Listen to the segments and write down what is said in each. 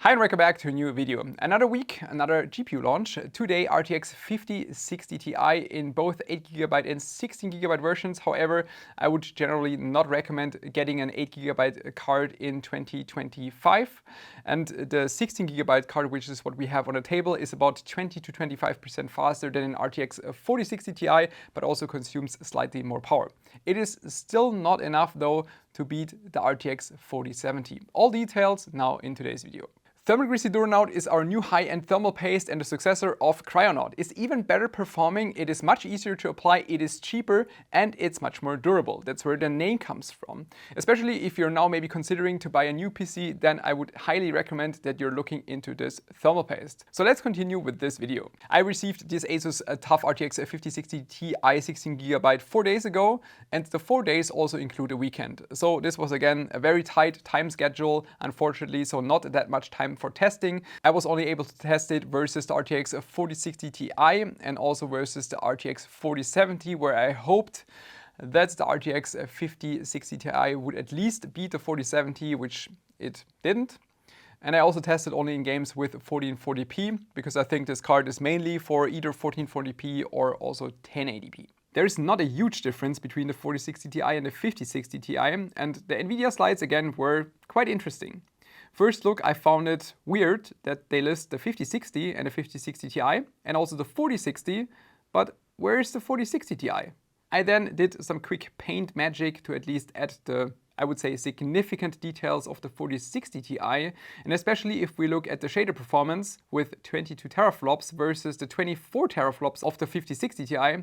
Hi and welcome back to a new video. Another week, another GPU launch. Today RTX 5060 Ti in both 8GB and 16GB versions. However, I would generally not recommend getting an 8GB card in 2025. And the 16GB card, which is what we have on the table, is about 20 to 25% faster than an RTX 4060 Ti, but also consumes slightly more power. It is still not enough though to beat the RTX 4070. All details now in today's video. Thermal Grizzly Duronaut is our new high-end thermal paste and the successor of Cryonaut. It's even better performing, it is much easier to apply, it is cheaper, and it's much more durable. That's where the name comes from. Especially if you're now maybe considering to buy a new PC, then I would highly recommend that you're looking into this thermal paste. So let's continue with this video. I received this Asus TUF RTX 5060 Ti 16GB 4 days ago, and the 4 days also include a weekend. So this was again a very tight time schedule, unfortunately, so not that much time for testing. I was only able to test it versus the RTX 4060 Ti and also versus the RTX 4070, where I hoped that the RTX 5060 Ti would at least beat the 4070, which it didn't. And I also tested only in games with 1440p, because I think this card is mainly for either 1440p or also 1080p. There is not a huge difference between the 4060 Ti and the 5060 Ti, and the Nvidia slides again were quite interesting. First look, I found it weird that they list the 5060 and the 5060 Ti and also the 4060, but where is the 4060 Ti? I then did some quick paint magic to at least add the, I would say, significant details of the 4060 Ti, and especially if we look at the shader performance with 22 teraflops versus the 24 teraflops of the 5060 Ti,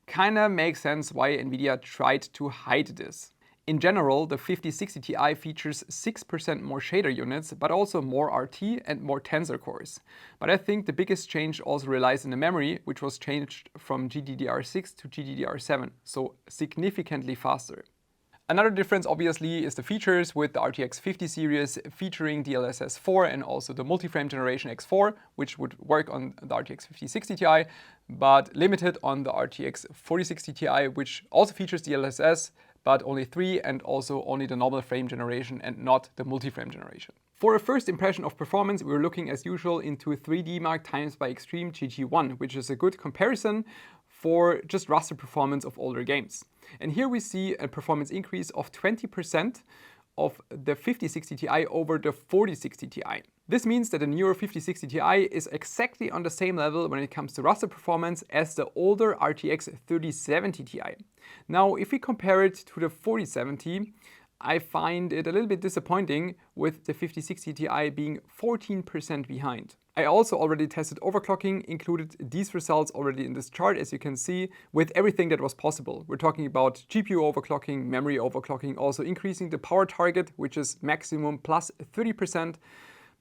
kinda makes sense why Nvidia tried to hide this. In general, the 5060 Ti features 6% more shader units, but also more RT and more tensor cores. But I think the biggest change also relies in the memory, which was changed from GDDR6 to GDDR7, so significantly faster. Another difference obviously is the features, with the RTX 50 series featuring DLSS 4 and also the multi-frame generation X4, which would work on the RTX 5060 Ti, but limited on the RTX 4060 Ti, which also features DLSS, but only 3 and also only the normal frame generation and not the multi-frame generation. For a first impression of performance, we're looking as usual into 3D Mark times by Extreme GG1, which is a good comparison for just raster performance of older games. And here we see a performance increase of 20% of the 5060 Ti over the 4060 Ti. This means that the newer 5060 Ti is exactly on the same level when it comes to raster performance as the older RTX 3070 Ti. Now, if we compare it to the 4070, I find it a little bit disappointing with the 5060 Ti being 14% behind. I also already tested overclocking, included these results already in this chart, as you can see, with everything that was possible. We're talking about GPU overclocking, memory overclocking, also increasing the power target, which is maximum plus 30%,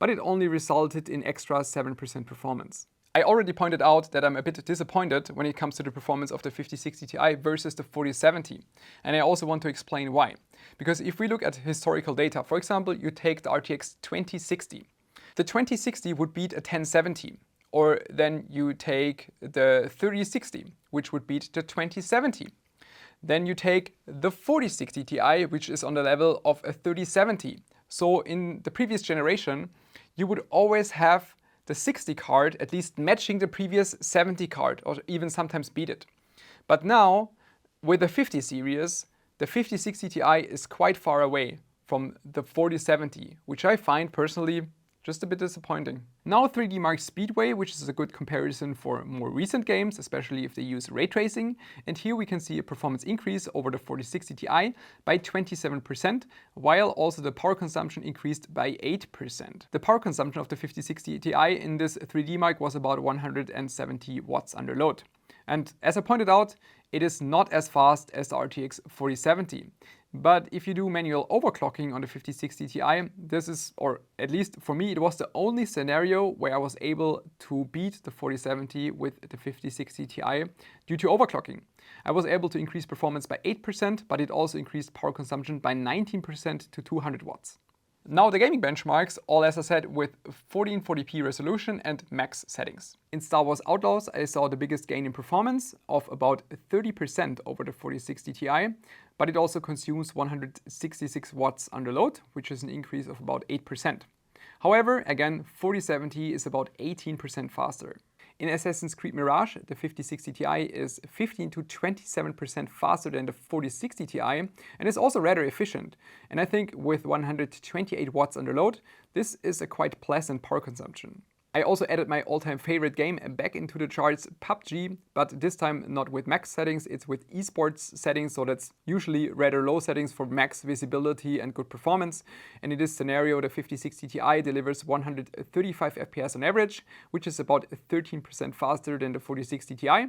but it only resulted in extra 7% performance. I already pointed out that I'm a bit disappointed when it comes to the performance of the 5060 Ti versus the 4070. And I also want to explain why. Because if we look at historical data, for example, you take the RTX 2060. The 2060 would beat a 1070. Or then you take the 3060, which would beat the 2070. Then you take the 4060 Ti, which is on the level of a 3070. So in the previous generation, you would always have the 60 card at least matching the previous 70 card, or even sometimes beat it. But now, with the 50 series, the 5060 Ti is quite far away from the 4070, which I find personally just a bit disappointing. Now 3D Mark Speedway, which is a good comparison for more recent games, especially if they use ray tracing. And here we can see a performance increase over the 4060 Ti by 27%, while also the power consumption increased by 8%. The power consumption of the 5060 Ti in this 3D Mark was about 170 watts under load. And as I pointed out, it is not as fast as the RTX 4070. But if you do manual overclocking on the 5060 Ti, this is, or at least for me, it was the only scenario where I was able to beat the 4070 with the 5060 Ti due to overclocking. I was able to increase performance by 8%, but it also increased power consumption by 19% to 200 watts. Now the gaming benchmarks, all as I said, with 1440p resolution and max settings. In Star Wars Outlaws, I saw the biggest gain in performance of about 30% over the 4060 Ti, but it also consumes 166 watts under load, which is an increase of about 8%. However, again, 4070 is about 18% faster. In Assassin's Creed Mirage, the 5060 Ti is 15 to 27% faster than the 4060 Ti and is also rather efficient. And I think with 128 watts under load, this is a quite pleasant power consumption. I also added my all-time favorite game back into the charts, PUBG, but this time not with max settings, it's with esports settings, so that's usually rather low settings for max visibility and good performance. And in this scenario, the 5060 Ti delivers 135 FPS on average, which is about 13% faster than the 4060 Ti,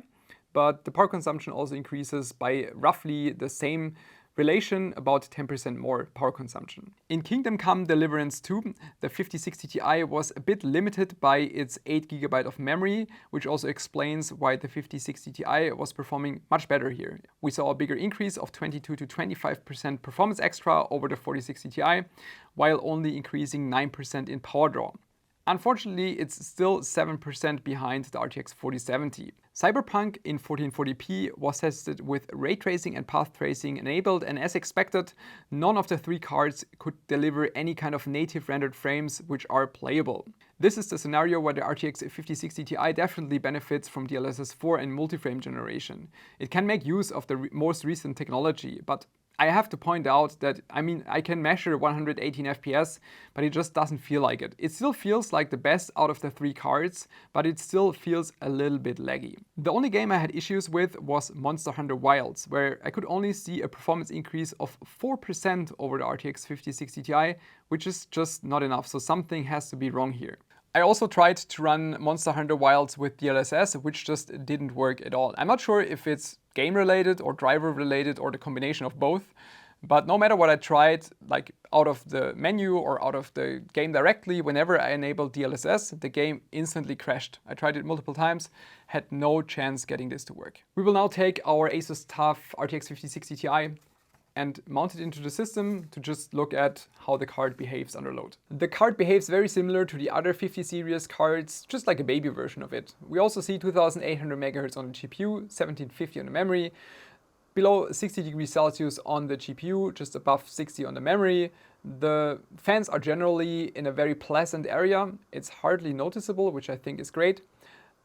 but the power consumption also increases by roughly the same relation, about 10% more power consumption. In Kingdom Come Deliverance 2, the 5060 Ti was a bit limited by its 8GB of memory, which also explains why the 5060 Ti was performing much better here. We saw a bigger increase of 22 to 25% performance extra over the 4060 Ti, while only increasing 9% in power draw. Unfortunately, it's still 7% behind the RTX 4070. Cyberpunk in 1440p was tested with ray tracing and path tracing enabled, and as expected, none of the three cards could deliver any kind of native rendered frames which are playable. This is the scenario where the RTX 5060 Ti definitely benefits from DLSS 4 and multi-frame generation. It can make use of the most recent technology, but I have to point out that, I can measure 118 FPS, but it just doesn't feel like it. It still feels like the best out of the three cards, but it still feels a little bit laggy. The only game I had issues with was Monster Hunter Wilds, where I could only see a performance increase of 4% over the RTX 5060 Ti, which is just not enough, so something has to be wrong here. I also tried to run Monster Hunter Wilds with DLSS, which just didn't work at all. I'm not sure if it's game related or driver related or the combination of both, but no matter what I tried, like out of the menu or out of the game directly, whenever I enabled DLSS, the game instantly crashed. I tried it multiple times, had no chance getting this to work. We will now take our Asus TUF RTX 5060 Ti and mount it into the system to just look at how the card behaves under load. The card behaves very similar to the other 50 series cards, just like a baby version of it. We also see 2800 MHz on the GPU, 1750 on the memory, below 60 degrees Celsius on the GPU, just above 60 on the memory. The fans are generally in a very pleasant area. It's hardly noticeable, which I think is great.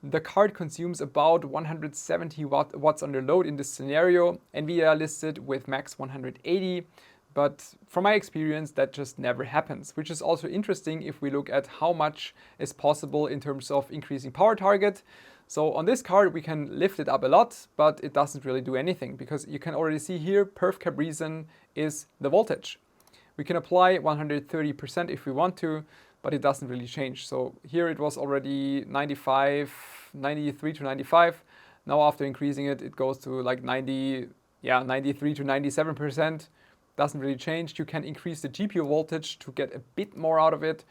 The card consumes about 170 watts under load in this scenario. NVIDIA listed with max 180, but from my experience that just never happens, which is also interesting if we look at how much is possible in terms of increasing power target. So on this card we can lift it up a lot, but it doesn't really do anything because you can already see here perf cap reason is the voltage. We can apply 130% if we want to, but it doesn't really change. So here it was already 93 to 95. Now after increasing it, it goes to like 93 to 97%. Doesn't really change. You can increase the GPU voltage to get a bit more out of it.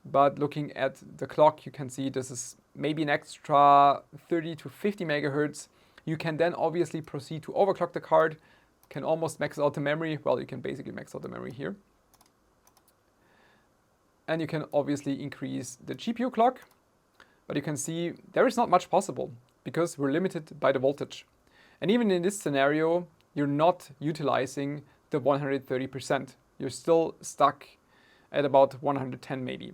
But looking at the clock, you can see this is maybe an extra 30 to 50 megahertz. You can then obviously proceed to overclock the card. Can almost max out the memory. Well, you can basically max out the memory here. And you can obviously increase the GPU clock, but you can see there is not much possible because we're limited by the voltage. And even in this scenario, you're not utilizing the 130%. You're still stuck at about 110 maybe.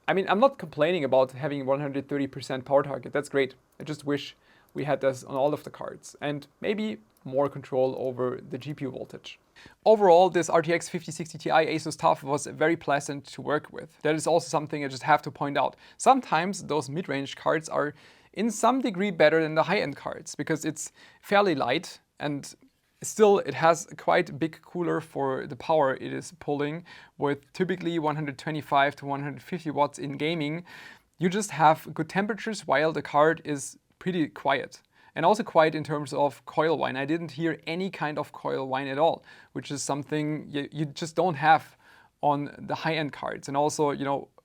I'm not complaining about having 130% power target. That's great. I just wish we had this on all of the cards and maybe more control over the GPU voltage. Overall, this RTX 5060 Ti Asus TUF was very pleasant to work with. That is also something I just have to point out. Sometimes those mid-range cards are in some degree better than the high-end cards because it's fairly light and still it has a quite big cooler for the power it is pulling with typically 125 to 150 watts in gaming. You just have good temperatures while the card is pretty quiet. And also quiet in terms of coil whine. I didn't hear any kind of coil whine at all, which is something you just don't have on the high-end cards. And also,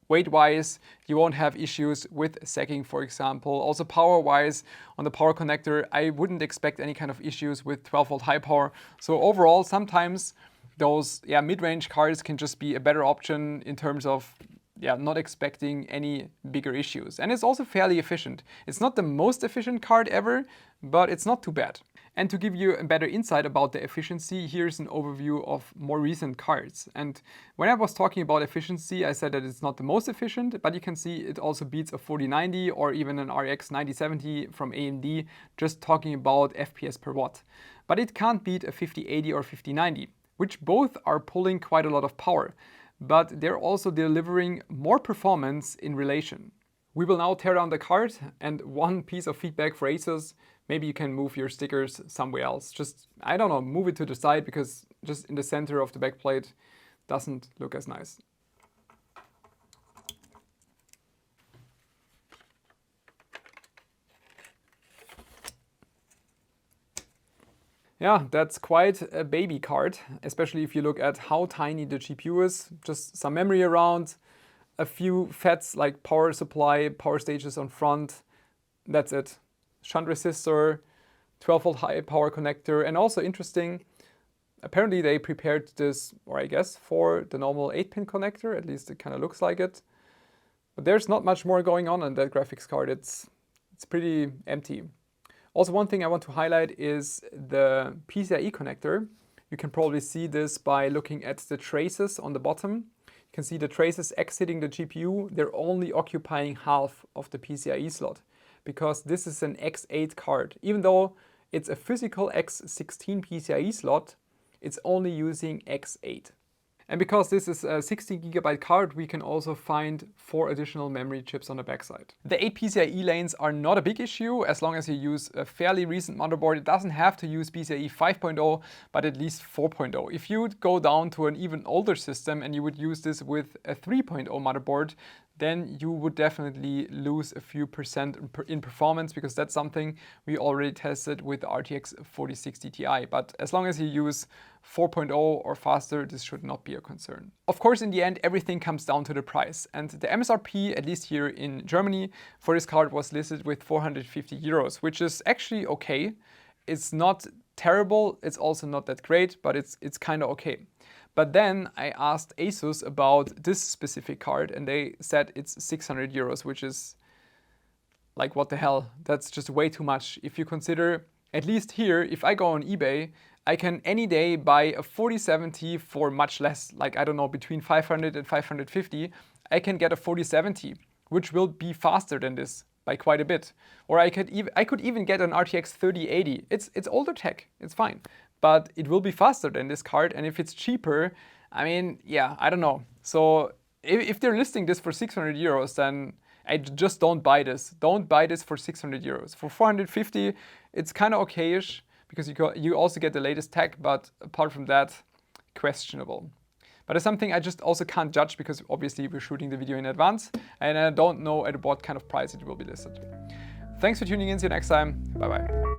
weight-wise, you won't have issues with sagging, for example. Also power-wise, on the power connector, I wouldn't expect any kind of issues with 12-volt high power. So overall, sometimes those mid-range cards can just be a better option in terms of not expecting any bigger issues. And it's also fairly efficient. It's not the most efficient card ever, but it's not too bad. And to give you a better insight about the efficiency, here's an overview of more recent cards. And when I was talking about efficiency, I said that it's not the most efficient, but you can see it also beats a 4090 or even an RX 9070 from AMD, just talking about FPS per watt. But it can't beat a 5080 or 5090, which both are pulling quite a lot of power, but they're also delivering more performance in relation. We will now tear down the card, and one piece of feedback for ASUS: maybe you can move your stickers somewhere else. Just, I don't know, move it to the side, because just in the center of the backplate doesn't look as nice. Yeah, that's quite a baby card, especially if you look at how tiny the GPU is. Just some memory around, a few FETs like power supply, power stages on front, that's it. Shunt resistor, 12-volt high power connector, and also interesting, apparently they prepared this, or I guess, for the normal 8-pin connector, at least it kind of looks like it. But there's not much more going on that graphics card, it's pretty empty. Also, one thing I want to highlight is the PCIe connector. You can probably see this by looking at the traces on the bottom. You can see the traces exiting the GPU, they're only occupying half of the PCIe slot, because this is an X8 card. Even though it's a physical X16 PCIe slot, it's only using X8. And because this is a 16GB card, we can also find 4 additional memory chips on the backside. The 8 PCIe lanes are not a big issue as long as you use a fairly recent motherboard. It doesn't have to use PCIe 5.0, but at least 4.0. If you would go down to an even older system and you would use this with a 3.0 motherboard, then you would definitely lose a few percent in performance, because that's something we already tested with the RTX 4060 Ti. But as long as you use 4.0 or faster, this should not be a concern. Of course, in the end, everything comes down to the price. And the MSRP, at least here in Germany, for this card was listed with 450 euros, which is actually okay. It's not terrible, it's also not that great, but it's kind of okay. But then I asked ASUS about this specific card, and they said it's 600 euros, which is like, what the hell? That's just way too much. If you consider, at least here, if I go on eBay, I can any day buy a 4070 for much less, like, I don't know, between 500 and 550. I can get a 4070, which will be faster than this by quite a bit. Or I could even get an RTX 3080. It's older tech, it's fine. But it will be faster than this card, and if it's cheaper, I mean, yeah, I don't know. So if they're listing this for 600 euros, then I just don't buy this. Don't buy this for 600 euros. For 450, it's kind of okay-ish, because you also get the latest tech, but apart from that, questionable. But it's something I just also can't judge, because obviously we're shooting the video in advance, and I don't know at what kind of price it will be listed. Thanks for tuning in, see you next time, bye bye.